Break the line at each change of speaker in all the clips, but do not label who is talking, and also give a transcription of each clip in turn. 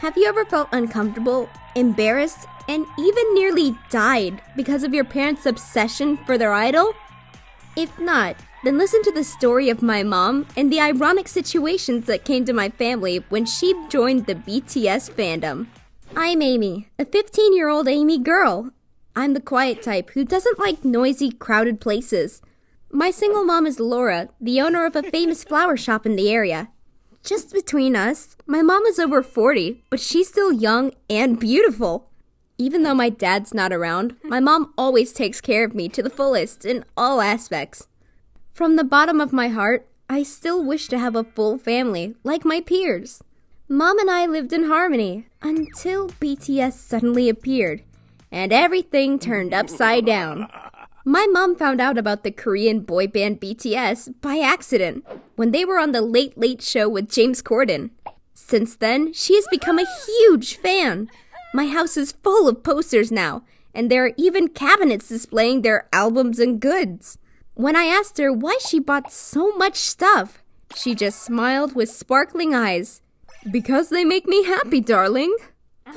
Have you ever felt uncomfortable, embarrassed, and even nearly died because of your parents' obsession for their idol? If not, then listen to the story of my mom and the ironic situations that came to my family when she joined the BTS fandom. I'm Amy, a 15-year-old Amy girl. I'm the quiet type who doesn't like noisy, crowded places. My single mom is Laura, the owner of a famous flower shop in the area. Just between us, my mom is over 40, but she's still young and beautiful. Even though my dad's not around, my mom always takes care of me to the fullest in all aspects. From the bottom of my heart, I still wish to have a full family, like my peers. Mom and I lived in harmony until BTS suddenly appeared, and everything turned upside down. My mom found out about the Korean boy band BTS by accident when they were on the Late Late Show with James Corden. Since then, she has become a huge fan. My house is full of posters now, and there are even cabinets displaying their albums and goods. When I asked her why she bought so much stuff, she just smiled with sparkling eyes. "Because they make me happy, darling."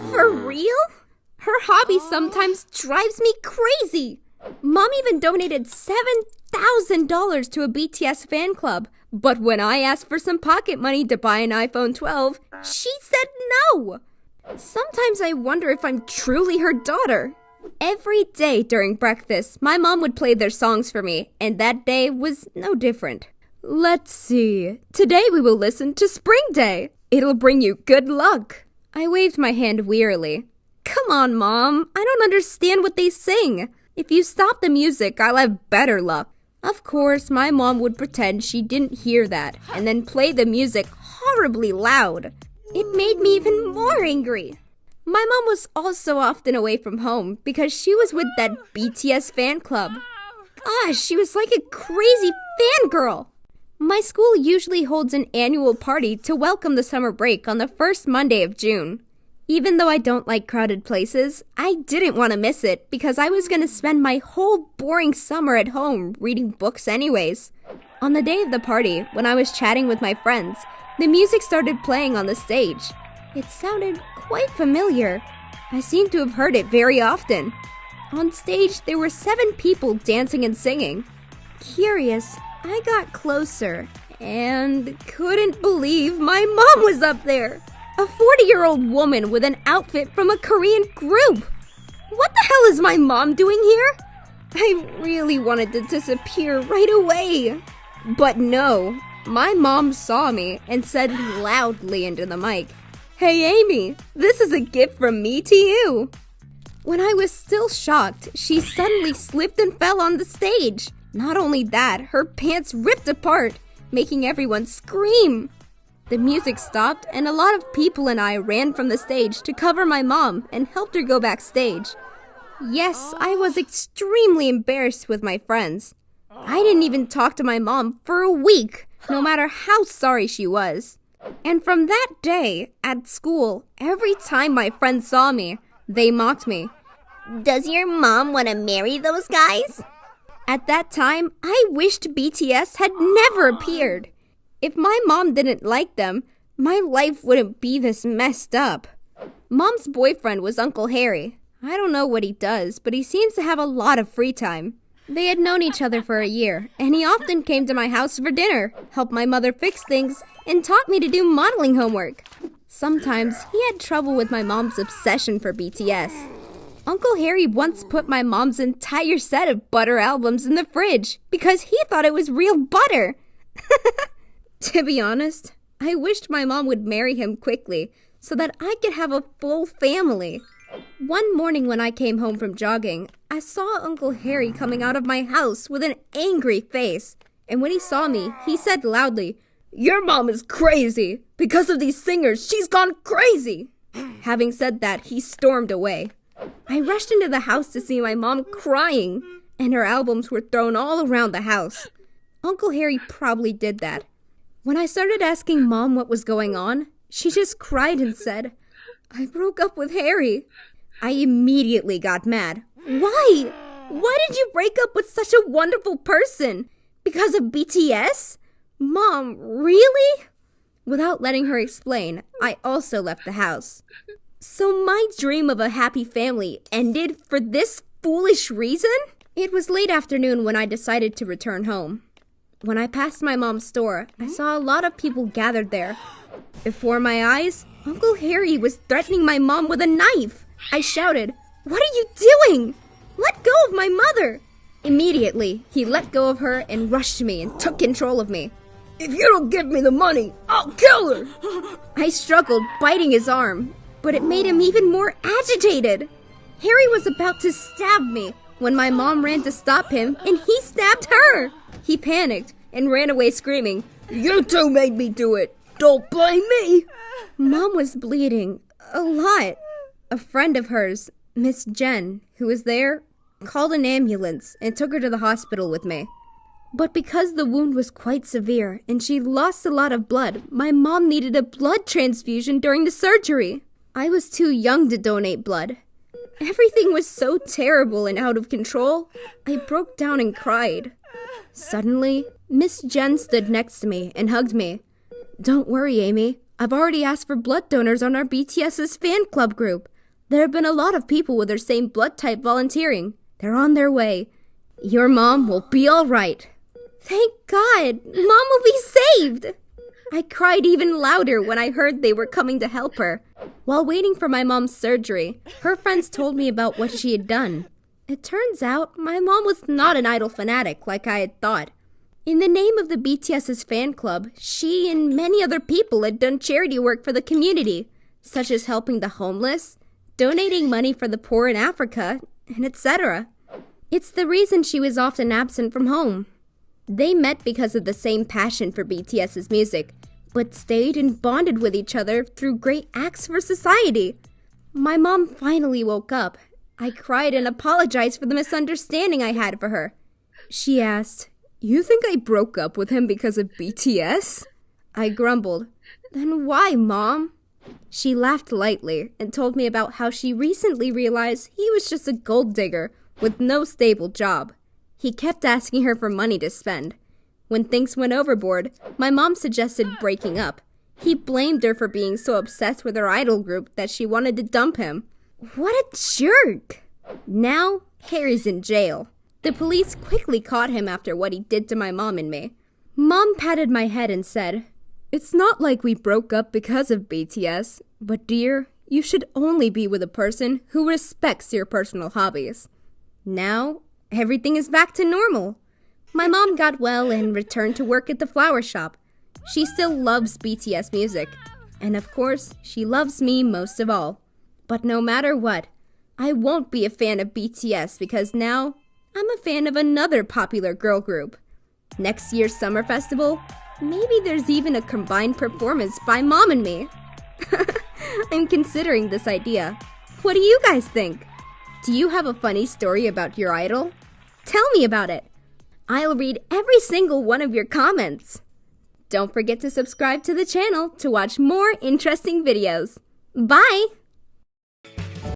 For real? Her hobby sometimes drives me crazy. Mom even donated $7,000 to a BTS fan club, but when I asked for some pocket money to buy an iPhone 12, she said no. Sometimes I wonder if I'm truly her daughter. Every day during breakfast, my mom would play their songs for me, and that day was no different. Let's see. Today we will listen to Spring Day. It'll bring you good luck. I waved my hand wearily. Come on, Mom. I don't understand what they sing. If you stop the music, I'll have better luck. Of course, my mom would pretend she didn't hear that and then play the music horribly loud. It made me even more angry. My mom was also often away from home because she was with that BTS fan club. Gosh, she was like a crazy fangirl. My school usually holds an annual party to welcome the summer break on the first Monday of June. Even though I don't like crowded places, I didn't want to miss it because I was going to spend my whole boring summer at home reading books anyways. On the day of the party, when I was chatting with my friends, the music started playing on the stage. It sounded quite familiar. I seem to have heard it very often. On stage, there were 7 people dancing and singing. Curious, I got closer and couldn't believe my mom was up there. A 40-year-old woman with an outfit from a Korean group. What the hell is my mom doing here? I really wanted to disappear right away. But no, my mom saw me and said loudly into the mic, "Hey Amy, this is a gift from me to you." When I was still shocked, she suddenly slipped and fell on the stage. Not only that, her pants ripped apart, making everyone scream. The music stopped, and a lot of people and I ran from the stage to cover my mom and helped her go backstage. Yes, I was extremely embarrassed with my friends. I didn't even talk to my mom for a week, no matter how sorry she was. And from that day, at school, every time my friends saw me, they mocked me. "Does your mom want to marry those guys?" At that time, I wished BTS had never appeared. If my mom didn't like them, my life wouldn't be this messed up. Mom's boyfriend was Uncle Harry. I don't know what he does, but he seems to have a lot of free time. They had known each other for a year, and he often came to my house for dinner, helped my mother fix things, and taught me to do modeling homework. Sometimes he had trouble with my mom's obsession for BTS. Uncle Harry once put my mom's entire set of butter albums in the fridge because he thought it was real butter. To be honest, I wished my mom would marry him quickly so that I could have a full family. One morning when I came home from jogging, I saw Uncle Harry coming out of my house with an angry face. And when he saw me, he said loudly, "Your mom is crazy. Because of these singers, she's gone crazy." Having said that, he stormed away. I rushed into the house to see my mom crying, and her albums were thrown all around the house. Uncle Harry probably did that. When I started asking Mom what was going on, she just cried and said, "I broke up with Harry." I immediately got mad. Why? Why did you break up with such a wonderful person? Because of BTS? Mom, really? Without letting her explain, I also left the house. So my dream of a happy family ended for this foolish reason? It was late afternoon when I decided to return home. When I passed my mom's store, I saw a lot of people gathered there. Before my eyes, Uncle Harry was threatening my mom with a knife. I shouted, "What are you doing? Let go of my mother!" Immediately, he let go of her and rushed me and took control of me.
"If you don't give me the money, I'll kill her!"
I struggled, biting his arm, but it made him even more agitated. Harry was about to stab me when my mom ran to stop him and he stabbed her. He panicked and ran away screaming,
"You two made me do it! Don't blame me!"
Mom was bleeding a lot. A friend of hers, Miss Jen, who was there, called an ambulance and took her to the hospital with me. But because the wound was quite severe and she lost a lot of blood, my mom needed a blood transfusion during the surgery. I was too young to donate blood. Everything was so terrible and out of control, I broke down and cried. Suddenly, Miss Jen stood next to me and hugged me. "Don't worry, Amy. I've already asked for blood donors on our BTS's fan club group. There have been a lot of people with their same blood type volunteering. They're on their way. Your mom will be all right." Thank God! Mom will be saved! I cried even louder when I heard they were coming to help her. While waiting for my mom's surgery, her friends told me about what she had done. It turns out my mom was not an idol fanatic like I had thought. In the name of the BTS's fan club, she and many other people had done charity work for the community, such as helping the homeless, donating money for the poor in Africa, and etc. It's the reason she was often absent from home. They met because of the same passion for BTS's music, but stayed and bonded with each other through great acts for society. My mom finally woke up. I cried and apologized for the misunderstanding I had for her. She asked, "You think I broke up with him because of BTS?" I grumbled, "Then why, Mom?" She laughed lightly and told me about how she recently realized he was just a gold digger with no stable job. He kept asking her for money to spend. When things went overboard, my mom suggested breaking up. He blamed her for being so obsessed with her idol group that she wanted to dump him. What a jerk! Now, Harry's in jail. The police quickly caught him after what he did to my mom and me. Mom patted my head and said, "It's not like we broke up because of BTS, but dear, you should only be with a person who respects your personal hobbies." Now, everything is back to normal. My mom got well and returned to work at the flower shop. She still loves BTS music. And of course, she loves me most of all. But no matter what, I won't be a fan of BTS because now I'm a fan of another popular girl group. Next year's summer festival, maybe there's even a combined performance by Mom and me. I'm considering this idea. What do you guys think? Do you have a funny story about your idol? Tell me about it. I'll read every single one of your comments. Don't forget to subscribe to the channel to watch more interesting videos. Bye!